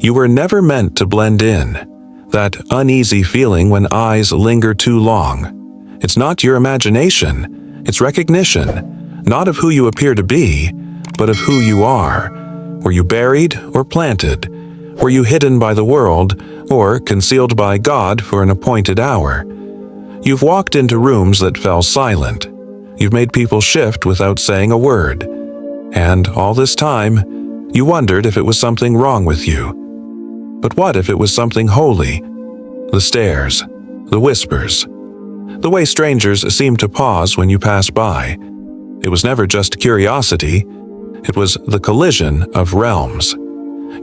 You were never meant to blend in. That uneasy feeling when eyes linger too long. It's not your imagination, it's recognition, not of who you appear to be, but of who you are. Were you buried or planted? Were you hidden by the world or concealed by God for an appointed hour? You've walked into rooms that fell silent. You've made people shift without saying a word. And all this time, you wondered if it was something wrong with you. But what if it was something holy? The stares, the whispers, the way strangers seem to pause when you pass by. It was never just curiosity. It was the collision of realms.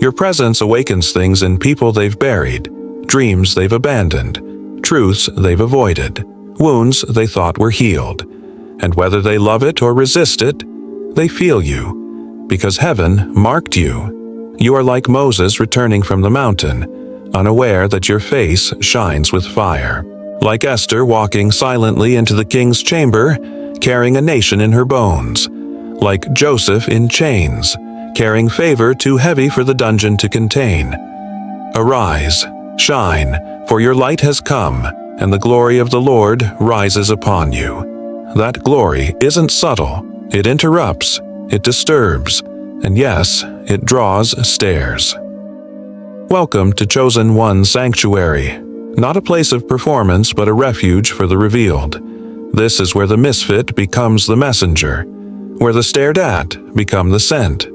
Your presence awakens things in people they've buried, dreams they've abandoned, truths they've avoided, wounds they thought were healed. And whether they love it or resist it, they feel you, because heaven marked you. You are like Moses returning from the mountain, unaware that your face shines with fire. Like Esther walking silently into the king's chamber, carrying a nation in her bones. Like Joseph in chains, carrying favor too heavy for the dungeon to contain. Arise, shine, for your light has come, and the glory of the Lord rises upon you. That glory isn't subtle. It interrupts, it disturbs, and yes, it draws stares. Welcome to Chosen One's Sanctuary, not a place of performance but a refuge for the revealed. This is where the misfit becomes the messenger, where the stared at become the sent.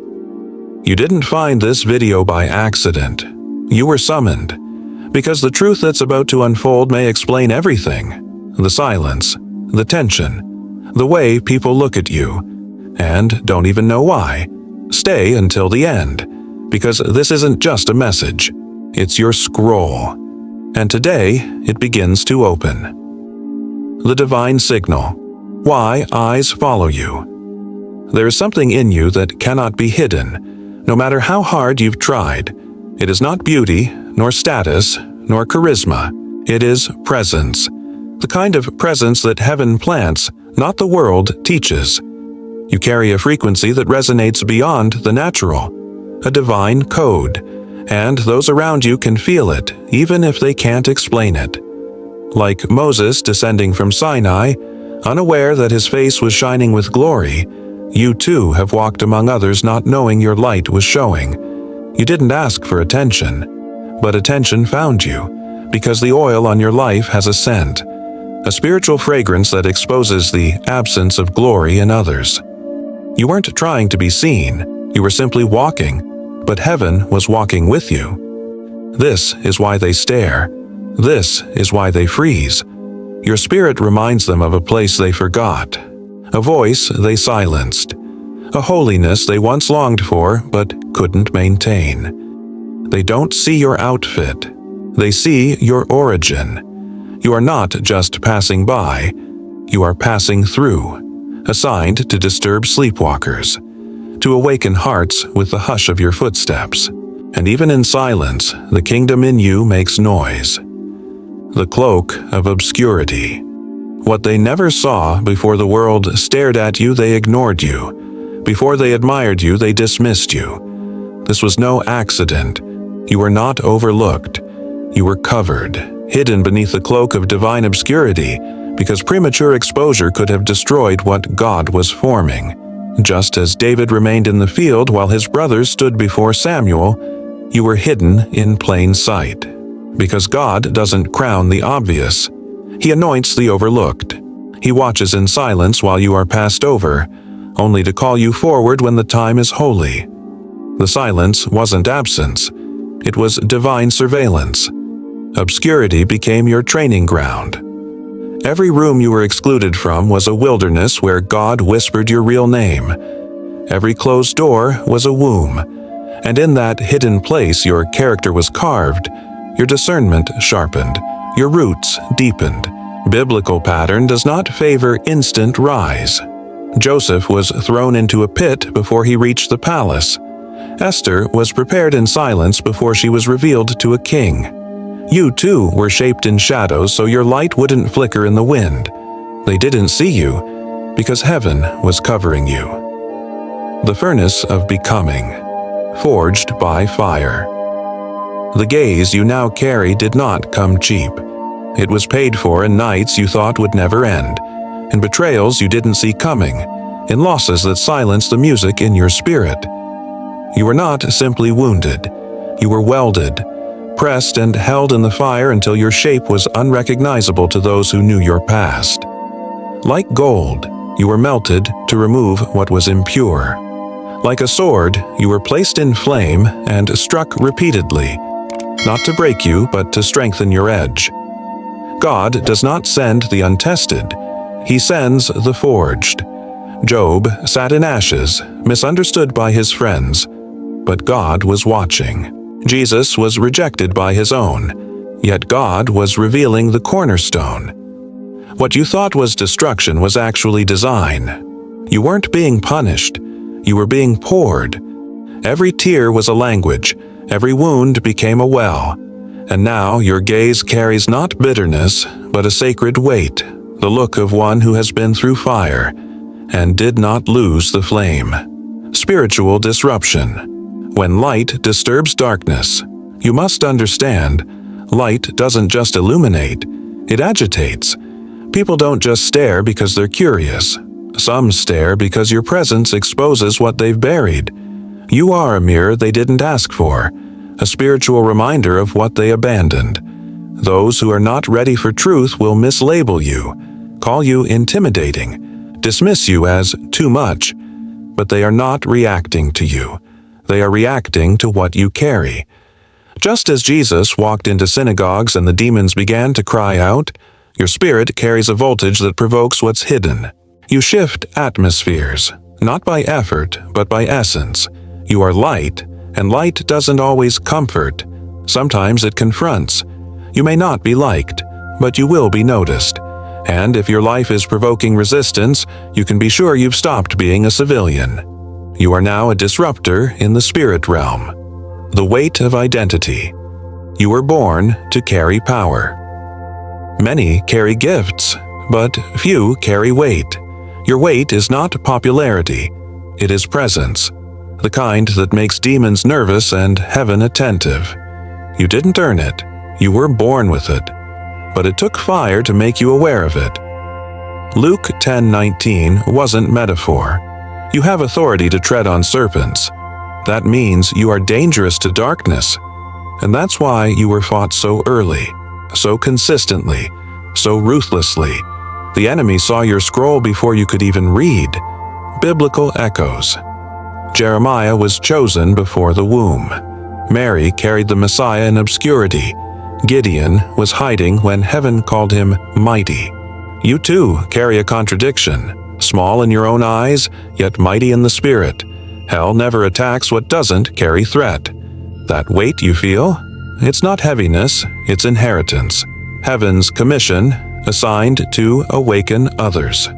You didn't find this video by accident. You were summoned, because the truth that's about to unfold may explain everything. The silence, the tension, the way people look at you, and don't even know why. Stay until the end, because this isn't just a message, it's your scroll. And today, it begins to open. The divine signal. Why eyes follow you. There is something in you that cannot be hidden, no matter how hard you've tried. It is not beauty, nor status, nor charisma. It is presence. The kind of presence that heaven plants, not the world teaches. You carry a frequency that resonates beyond the natural, a divine code, and those around you can feel it, even if they can't explain it. Like Moses descending from Sinai, unaware that his face was shining with glory, you too have walked among others not knowing your light was showing. You didn't ask for attention, but attention found you, because the oil on your life has a scent, a spiritual fragrance that exposes the absence of glory in others. You weren't trying to be seen, you were simply walking, but heaven was walking with you. This is why they stare. This is why they freeze. Your spirit reminds them of a place they forgot, a voice they silenced, a holiness they once longed for but couldn't maintain. They don't see your outfit. They see your origin. You are not just passing by. You are passing through, assigned to disturb sleepwalkers, to awaken hearts with the hush of your footsteps. And even in silence, the kingdom in you makes noise. The cloak of obscurity. What they never saw before the world stared at you, they ignored you. Before they admired you, they dismissed you. This was no accident. You were not overlooked. You were covered, hidden beneath the cloak of divine obscurity, because premature exposure could have destroyed what God was forming. Just as David remained in the field while his brothers stood before Samuel, you were hidden in plain sight. Because God doesn't crown the obvious. He anoints the overlooked. He watches in silence while you are passed over, only to call you forward when the time is holy. The silence wasn't absence. It was divine surveillance. Obscurity became your training ground. Every room you were excluded from was a wilderness where God whispered your real name. Every closed door was a womb, and in that hidden place your character was carved, your discernment sharpened, your roots deepened. Biblical pattern does not favor instant rise. Joseph was thrown into a pit before he reached the palace. Esther was prepared in silence before she was revealed to a king. You too were shaped in shadows so your light wouldn't flicker in the wind. They didn't see you because heaven was covering you. The furnace of becoming, forged by fire. The gaze you now carry did not come cheap. It was paid for in nights you thought would never end, in betrayals you didn't see coming, in losses that silenced the music in your spirit. You were not simply wounded. You were welded, pressed and held in the fire until your shape was unrecognizable to those who knew your past. Like gold, you were melted to remove what was impure. Like a sword, you were placed in flame and struck repeatedly, not to break you, but to strengthen your edge. God does not send the untested. He sends the forged. Job sat in ashes, misunderstood by his friends, but God was watching. Jesus was rejected by his own, yet God was revealing the cornerstone. What you thought was destruction was actually design. You weren't being punished. You were being poured. Every tear was a language. Every wound became a well. And now your gaze carries not bitterness, but a sacred weight, the look of one who has been through fire and did not lose the flame. Spiritual disruption. When light disturbs darkness, you must understand, light doesn't just illuminate, it agitates. People don't just stare because they're curious. Some stare because your presence exposes what they've buried. You are a mirror they didn't ask for, a spiritual reminder of what they abandoned. Those who are not ready for truth will mislabel you, call you intimidating, dismiss you as too much, but they are not reacting to you. They are reacting to what you carry. Just as Jesus walked into synagogues and the demons began to cry out, your spirit carries a voltage that provokes what's hidden. You shift atmospheres, not by effort, but by essence. You are light, and light doesn't always comfort. Sometimes it confronts. You may not be liked, but you will be noticed. And if your life is provoking resistance, you can be sure you've stopped being a civilian. You are now a disruptor in the spirit realm. The weight of identity. You were born to carry power. Many carry gifts, but few carry weight. Your weight is not popularity. It is presence. The kind that makes demons nervous and heaven attentive. You didn't earn it. You were born with it. But it took fire to make you aware of it. Luke 10:19 wasn't metaphor. You have authority to tread on serpents. That means you are dangerous to darkness. And that's why you were fought so early, so consistently, so ruthlessly. The enemy saw your scroll before you could even read. Biblical echoes. Jeremiah was chosen before the womb. Mary carried the Messiah in obscurity. Gideon was hiding when heaven called him mighty. You too carry a contradiction, small in your own eyes, yet mighty in the spirit. Hell never attacks what doesn't carry threat. That weight you feel, it's not heaviness, it's inheritance. Heaven's commission, assigned to awaken others.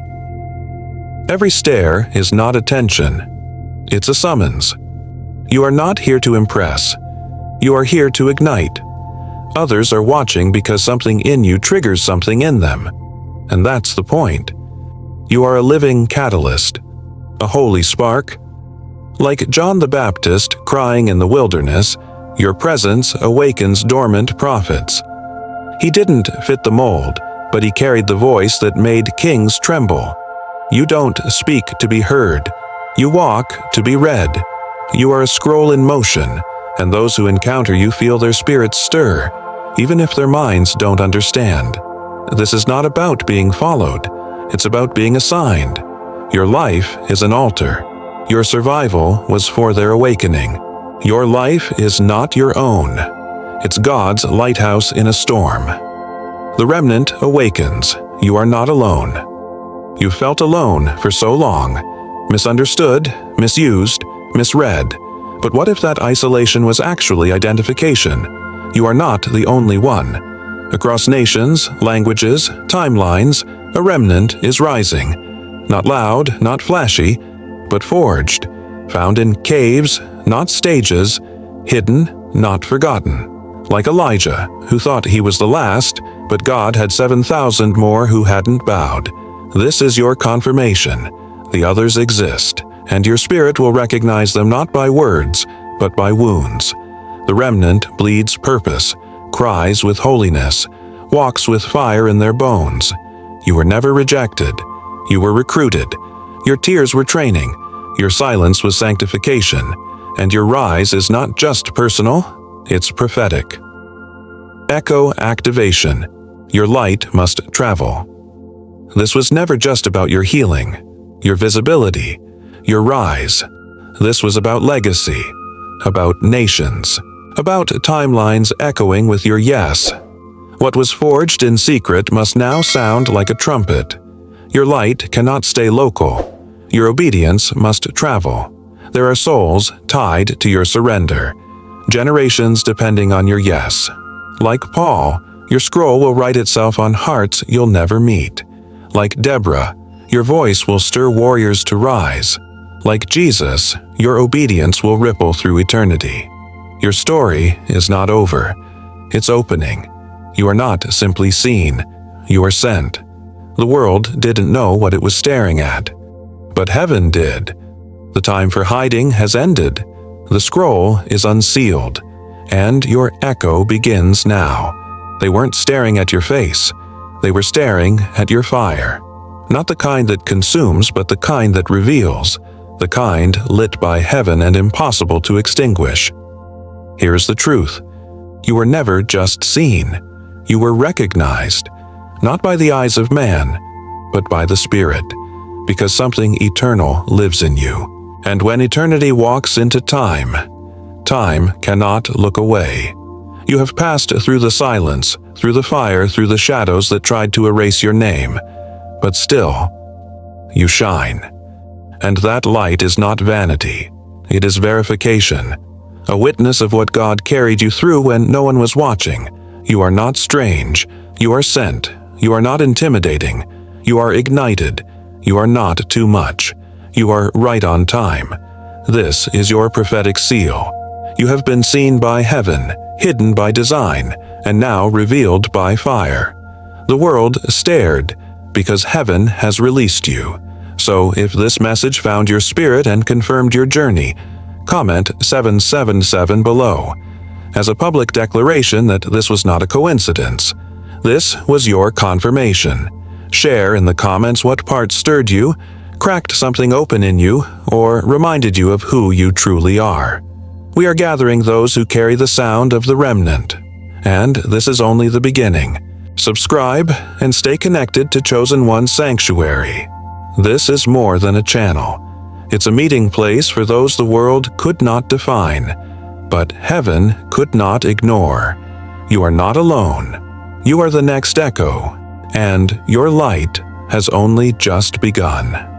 Every stare is not attention. It's a summons. You are not here to impress. You are here to ignite. Others are watching because something in you triggers something in them. And that's the point. You are a living catalyst, a holy spark. Like John the Baptist crying in the wilderness, your presence awakens dormant prophets. He didn't fit the mold, but he carried the voice that made kings tremble. You don't speak to be heard. You walk to be read. You are a scroll in motion, and those who encounter you feel their spirits stir, even if their minds don't understand. This is not about being followed. It's about being assigned. Your life is an altar. Your survival was for their awakening. Your life is not your own. It's God's lighthouse in a storm. The remnant awakens. You are not alone. You felt alone for so long. Misunderstood, misused, misread. But what if that isolation was actually identification? You are not the only one. Across nations, languages, timelines, a remnant is rising. Not loud, not flashy, but forged. Found in caves, not stages. Hidden, not forgotten. Like Elijah, who thought he was the last, but God had 7,000 more who hadn't bowed. This is your confirmation. The others exist, and your spirit will recognize them not by words, but by wounds. The remnant bleeds purpose, cries with holiness, walks with fire in their bones. You were never rejected. You were recruited. Your tears were training. Your silence was sanctification. And your rise is not just personal, it's prophetic. Echo activation. Your light must travel. This was never just about your healing, your visibility, your rise. This was about legacy, about nations, about timelines echoing with your yes. What was forged in secret must now sound like a trumpet. Your light cannot stay local. Your obedience must travel. There are souls tied to your surrender, generations depending on your yes. Like Paul, your scroll will write itself on hearts you'll never meet. Like Deborah, your voice will stir warriors to rise. Like Jesus, your obedience will ripple through eternity. Your story is not over. It's opening. You are not simply seen. You are sent. The world didn't know what it was staring at, but heaven did. The time for hiding has ended. The scroll is unsealed, and your echo begins now. They weren't staring at your face. They were staring at your fire. Not the kind that consumes, but the kind that reveals. The kind lit by heaven and impossible to extinguish. Here's the truth. You were never just seen. You were recognized, not by the eyes of man, but by the Spirit, because something eternal lives in you. And when eternity walks into time, time cannot look away. You have passed through the silence, through the fire, through the shadows that tried to erase your name, but still, you shine. And that light is not vanity. It is verification, a witness of what God carried you through when no one was watching. You are not strange. You are sent. You are not intimidating. You are ignited. You are not too much. You are right on time. This is your prophetic seal. You have been seen by heaven, hidden by design, and now revealed by fire. The world stared because heaven has released you. So if this message found your spirit and confirmed your journey, comment 777 below, as a public declaration that this was not a coincidence. This was your confirmation. Share in the comments what part stirred you, cracked something open in you, or reminded you of who you truly are. We are gathering those who carry the sound of the remnant, and this is only the beginning. Subscribe and stay connected to Chosen One's sanctuary. This is more than a channel. It's a meeting place for those the world could not define, but heaven could not ignore. You are not alone. You are the next echo, and your light has only just begun.